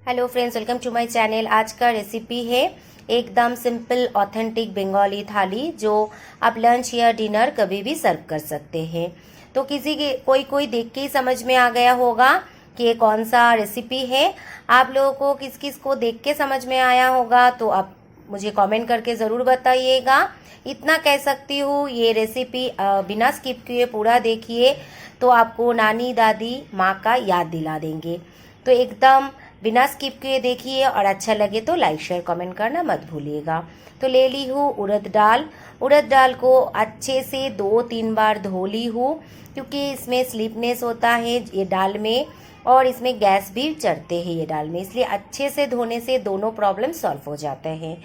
Hello friends, welcome to my channel. आज का recipe है एकदम सिंपल ऑथेंटिक बंगाली थाली जो आप लंच या डिनर कभी भी सर्व कर सकते हैं। तो किसी के कोई देख के ही समझ में आ गया होगा कि ये कौन सा रेसिपी है। आप लोगों को किस किस को देख के समझ में आया होगा तो आप मुझे कमेंट करके ज़रूर बताइएगा। इतना कह सकती हूँ, ये रेसिपी बिना स्किप किए पूरा देखिए तो आपको नानी दादी माँ का याद दिला देंगे। तो एकदम बिना स्किप किए देखिए और अच्छा लगे तो लाइक शेयर कमेंट करना मत भूलिएगा। तो ले ली हूँ उड़द दाल। उड़द दाल को अच्छे से 2-3 बार धो ली हूँ क्योंकि इसमें स्लिपनेस होता है ये दाल में और इसमें गैस भी चढ़ते हैं ये दाल में, इसलिए अच्छे से धोने से दोनों प्रॉब्लम सॉल्व हो जाते हैं।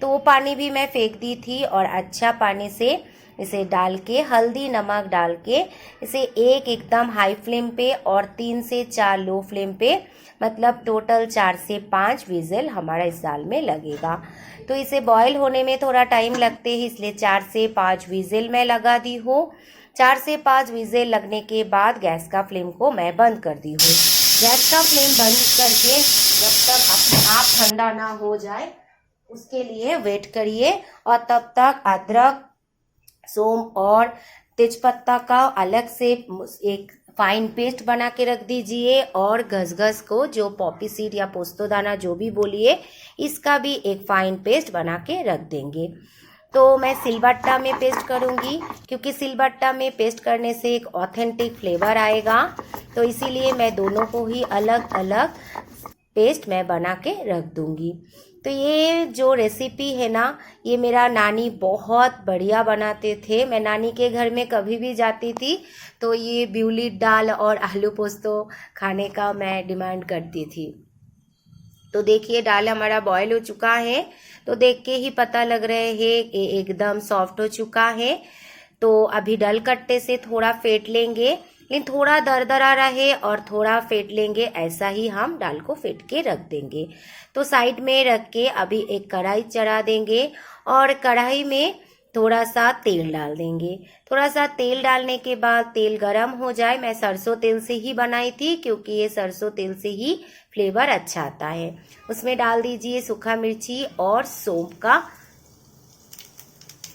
तो वो पानी भी मैं फेंक दी थी और अच्छा पानी से इसे डाल के हल्दी नमक डाल के इसे एकदम हाई फ्लेम पे और 3 से 4 लो फ्लेम पे, मतलब टोटल 4 से 5 विजिल हमारा इस दाल में लगेगा। तो इसे बॉईल होने में थोड़ा टाइम लगते हैं, इसलिए 4 से 5 विजिल मैं लगा दी हूँ। 4 से 5 विजिल लगने के बाद गैस का फ्लेम को मैं बंद कर दी हूँ। गैस का फ्लेम बंद करके जब तक अपने आप ठंडा ना हो जाए उसके लिए वेट करिए और तब तक अदरक, सौंफ और तेजपत्ता का अलग से एक फाइन पेस्ट बना के रख दीजिए और खसखस को, जो पॉपी सीड या पोस्तो दाना जो भी बोलिए, इसका भी एक फाइन पेस्ट बना के रख देंगे। तो मैं सिलबट्टा में पेस्ट करूंगी क्योंकि सिलबट्टा में पेस्ट करने से एक ऑथेंटिक फ्लेवर आएगा। तो इसीलिए मैं दोनों को ही अलग अलग पेस्ट मैं बना के रख दूंगी। तो ये जो रेसिपी है ना, ये मेरा नानी बहुत बढ़िया बनाते थे। मैं नानी के घर में कभी भी जाती थी तो ये ब्यूली दाल और आलू पोस्तो खाने का मैं डिमांड करती थी। तो देखिए दाल हमारा बॉयल हो चुका है, तो देख के ही पता लग रहे हैं ये एकदम सॉफ्ट हो चुका है। तो अभी डल कट्टे से थोड़ा फेंट लेंगे, लेकिन थोड़ा दरदरा रहे और थोड़ा फेंट लेंगे, ऐसा ही हम दाल को फेंट के रख देंगे। तो साइड में रख के अभी एक कढ़ाई चढ़ा देंगे और कढ़ाई में थोड़ा सा तेल डाल देंगे। थोड़ा सा तेल डालने के बाद तेल गरम हो जाए, मैं सरसों तेल से ही बनाई थी क्योंकि ये सरसों तेल से ही फ्लेवर अच्छा आता है। उसमें डाल दीजिए सूखा मिर्ची और सौंफ का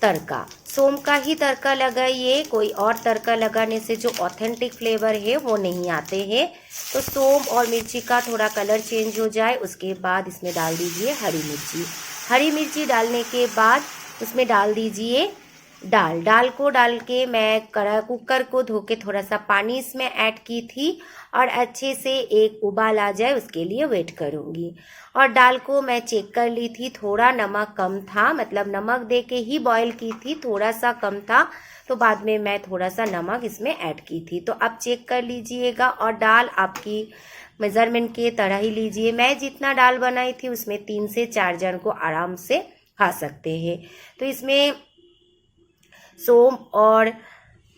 तड़का। सौंफ का ही तड़का लगाइए, कोई और तड़का लगाने से जो ऑथेंटिक फ्लेवर है वो नहीं आते हैं। तो सौंफ और मिर्ची का थोड़ा कलर चेंज हो जाए उसके बाद इसमें डाल दीजिए हरी मिर्ची। हरी मिर्ची डालने के बाद उसमें डाल दीजिए दाल को डाल के मैं कुकर को धो के थोड़ा सा पानी इसमें ऐड की थी और अच्छे से एक उबाल आ जाए उसके लिए वेट करूँगी। और दाल को मैं चेक कर ली थी, थोड़ा नमक कम था, मतलब नमक दे के ही बॉईल की थी, थोड़ा सा कम था तो बाद में मैं थोड़ा सा नमक इसमें ऐड की थी। तो अब चेक कर लीजिएगा और दाल आपकी मेज़रमेंट के तरह ही लीजिए। मैं जितना दाल बनाई थी उसमें 3 से 4 जन को आराम से खा सकते हैं। तो इसमें सौंफ और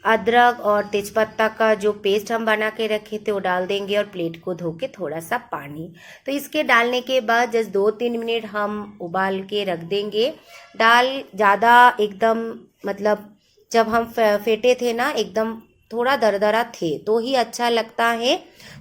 अदरक और तेजपत्ता का जो पेस्ट हम बना के रखे थे वो डाल देंगे और प्लेट को धो के थोड़ा सा पानी। तो इसके डालने के बाद जस्ट 2-3 मिनट हम उबाल के रख देंगे। दाल ज़्यादा एकदम, मतलब जब हम फेंटे थे ना एकदम थोड़ा दरदरा थे तो ही अच्छा लगता है।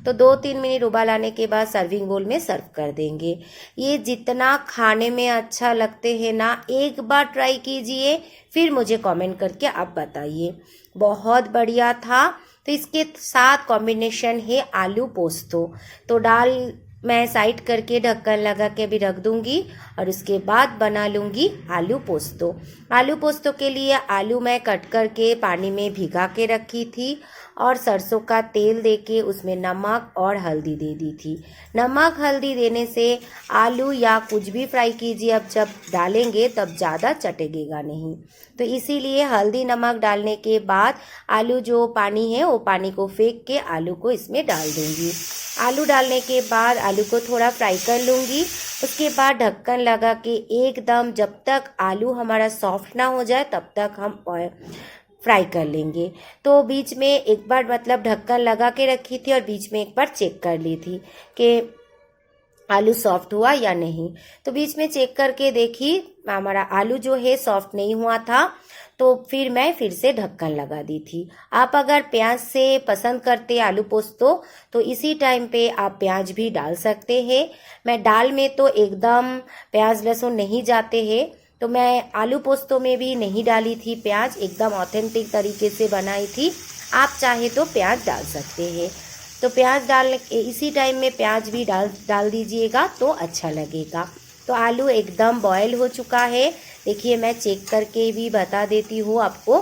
तो 2-3 मिनट उबाल आने के बाद सर्विंग बोल में सर्व कर देंगे। ये जितना खाने में अच्छा लगते हैं ना, एक बार ट्राई कीजिए फिर मुझे कमेंट करके आप बताइए। बहुत बढ़िया था। तो इसके साथ कॉम्बिनेशन है आलू पोस्तो। तो दाल मैं साइड करके ढक्कन लगा के भी रख दूंगी और उसके बाद बना लूँगी आलू पोस्तो। आलू पोस्तो के लिए आलू मैं कट करके पानी में भिगा के रखी थी और सरसों का तेल देके उसमें नमक और हल्दी दे दी थी। नमक हल्दी देने से आलू या कुछ भी फ्राई कीजिए, अब जब डालेंगे तब ज़्यादा चटेगेगा नहीं। तो इसीलिए हल्दी नमक डालने के बाद आलू जो पानी है वो पानी को फेंक के आलू को इसमें डाल दूँगी। आलू डालने के बाद आलू को थोड़ा फ्राई कर लूँगी। उसके बाद ढक्कन लगा के एकदम जब तक आलू हमारा सॉफ्ट ना हो जाए तब तक हम फ्राई कर लेंगे। तो बीच में एक बार मतलब ढक्कन लगा के रखी थी और बीच में एक बार चेक कर ली थी कि आलू सॉफ्ट हुआ या नहीं। तो बीच में चेक करके देखी हमारा आलू जो है सॉफ्ट नहीं हुआ था। तो फिर मैं फिर से ढक्कन लगा दी थी। आप अगर प्याज से पसंद करते आलू पोस्तो तो इसी टाइम पे आप प्याज भी डाल सकते हैं। मैं दाल में तो एकदम प्याज लहसुन नहीं जाते हैं, तो मैं आलू पोस्तो में भी नहीं डाली थी प्याज, एकदम ऑथेंटिक तरीके से बनाई थी। आप चाहे तो प्याज डाल सकते हैं। तो प्याज डालने इसी टाइम में प्याज भी डाल दीजिएगा तो अच्छा लगेगा। तो आलू एकदम बॉयल हो चुका है। देखिए मैं चेक करके भी बता देती हूँ आपको।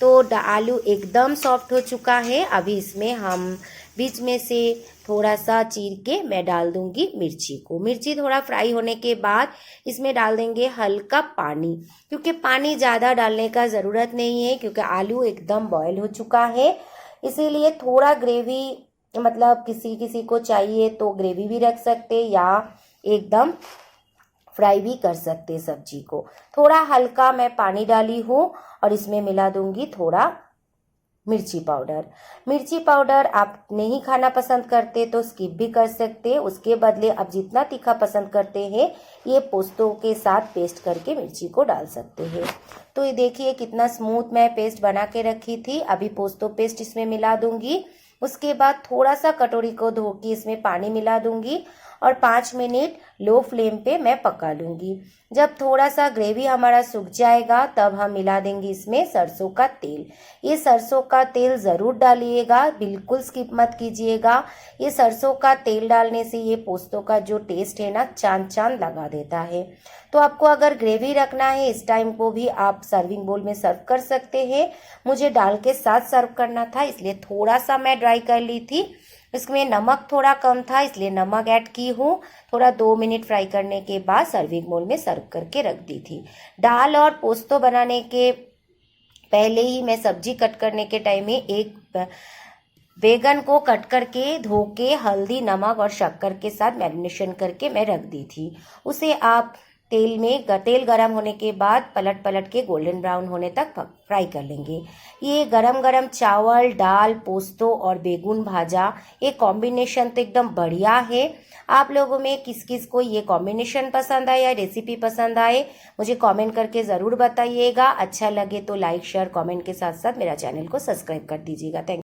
तो आलू एकदम सॉफ्ट हो चुका है। अभी इसमें हम बीच में से थोड़ा सा चीर के मैं डाल दूंगी मिर्ची को। मिर्ची थोड़ा फ्राई होने के बाद इसमें डाल देंगे हल्का पानी, क्योंकि पानी ज़्यादा डालने का ज़रूरत नहीं है क्योंकि आलू एकदम बॉयल हो चुका है। इसीलिए थोड़ा ग्रेवी, मतलब किसी को चाहिए तो ग्रेवी भी रख सकते या एकदम फ्राई भी कर सकते सब्जी को। थोड़ा हल्का मैं पानी डाली हूँ और इसमें मिला दूंगी थोड़ा मिर्ची पाउडर। मिर्ची पाउडर आप नहीं खाना पसंद करते तो स्किप भी कर सकते। उसके बदले आप जितना तीखा पसंद करते हैं ये पोस्तों के साथ पेस्ट करके मिर्ची को डाल सकते हैं। तो ये देखिए कितना स्मूथ मैं पेस्ट बना के रखी थी। अभी पोस्तो पेस्ट इसमें मिला दूंगी। उसके बाद थोड़ा सा कटोरी को धो के इसमें पानी मिला दूंगी और 5 मिनट लो फ्लेम पे मैं पका लूंगी। जब थोड़ा सा ग्रेवी हमारा सूख जाएगा तब हम मिला देंगे इसमें सरसों का तेल। ये सरसों का तेल ज़रूर डालिएगा, बिल्कुल स्किप मत कीजिएगा। ये सरसों का तेल डालने से ये पोस्तों का जो टेस्ट है ना चांद लगा देता है। तो आपको अगर ग्रेवी रखना है इस टाइम को भी आप सर्विंग बोल में सर्व कर सकते हैं। मुझे दाल के साथ सर्व करना था इसलिए थोड़ा सा मैं ड्राई कर ली थी। इसमें नमक थोड़ा कम था इसलिए नमक ऐड की हूँ। थोड़ा 2 मिनट फ्राई करने के बाद सर्विंग बोल में सर्व करके रख दी थी। दाल और पोस्तो बनाने के पहले ही मैं सब्जी कट करने के टाइम में एक बैगन को कट करके धो के हल्दी नमक और शक्कर के साथ मैरिनेशन करके मैं रख दी थी। उसे आप तेल गरम होने के बाद पलट के गोल्डन ब्राउन होने तक फ्राई कर लेंगे। ये गरम चावल, दाल, पोस्तो और बेगुन भाजा, ये कॉम्बिनेशन तो एकदम बढ़िया है। आप लोगों में किस को ये कॉम्बिनेशन पसंद आए या रेसिपी पसंद आए मुझे कमेंट करके ज़रूर बताइएगा। अच्छा लगे तो लाइक शेयर कमेंट के साथ साथ मेरा चैनल को सब्सक्राइब कर दीजिएगा। थैंक